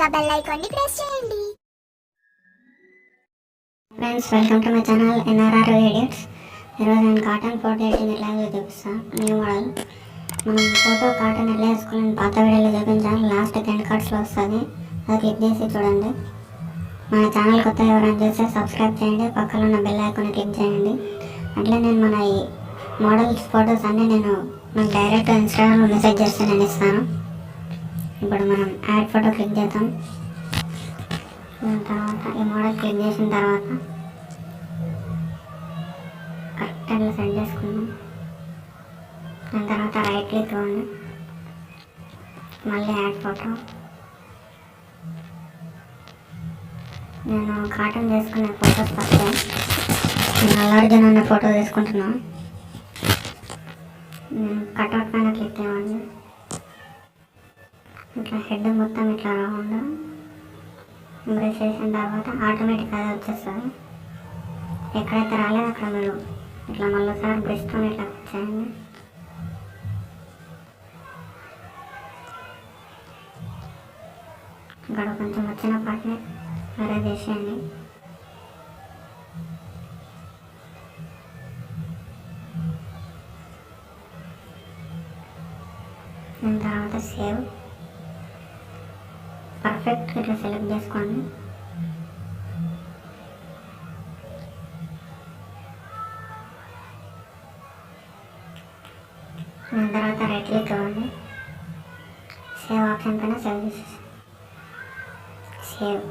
ఇంకా bell icon ని press చేయండి. Friends, welcome to my channel NRR edits. ఈరోజు నేను కాటన్ ఫోటో ఎడిటింగ్ ఎట్లా చూపిస్తాను. New model. మనం ఫోటో కాటన్ ఎట్లా వేసుకోవాలని పాత వీడియోలో చూపించాను. లాస్ట్ 10 కార్డ్స్లో వస్తుంది. అది క్లిక్ చేసి చూడండి. మన ఛానల్ కొత్త ఎవరైనా చేస్తే సబ్స్క్రైబ్ చేయండి. పక్కన ఉన్న బెల్ ఐకాన్ క్లిక్ చేయండి. అట్లా నేను మన ఈ మోడల్స్ ఫొటోస్ అన్నీ నాకు డైరెక్ట్ ఇన్స్టాగ్రామ్లో మెసేజ్ చేస్తే నేను ఇస్తాను. ఇప్పుడు మనం యాడ్ ఫోటో క్లిక్ చేద్దాం. దాని తర్వాత ఈ మోడల్ క్లిక్ చేసిన తర్వాత కరెక్ట్గా సెట్ చేసుకుందాం. దాని తర్వాత రైట్ క్లిక్ ఇవ్వండి. మళ్ళీ యాడ్ ఫోటో. నేను కాటన్ చేసుకునే ఫొటోస్ వస్తే నేను అల్లార్జున్ అన్న ఫోటో తీసుకుంటున్నాను. నేను కట్అవుట్ పైన క్లిక్ ఇవ్వండి. ఇట్లా హెడ్ మొత్తం ఇట్లా రౌండ్ ఎంబ్రేస్ చేసిన తర్వాత ఆటోమేటిక్గా వచ్చేస్తుంది. ఎక్కడైతే రాలేదు అక్కడ మీరు ఇట్లా మళ్ళీసారి బ్రష్తో ఇట్లా చేయండి. ఇక్కడ కొంచెం వచ్చిన పాటని వేరే చేసేయండి. దాని తర్వాత సేవ్ పర్ఫెక్ట్ ఇట్లా సెలెక్ట్ చేసుకోండి. దాని తర్వాత రైట్ క్లిక్ ఇవ్వండి. సేవ్ ఆప్షన్ పైన సేవ్ చేసేసి సేవ్.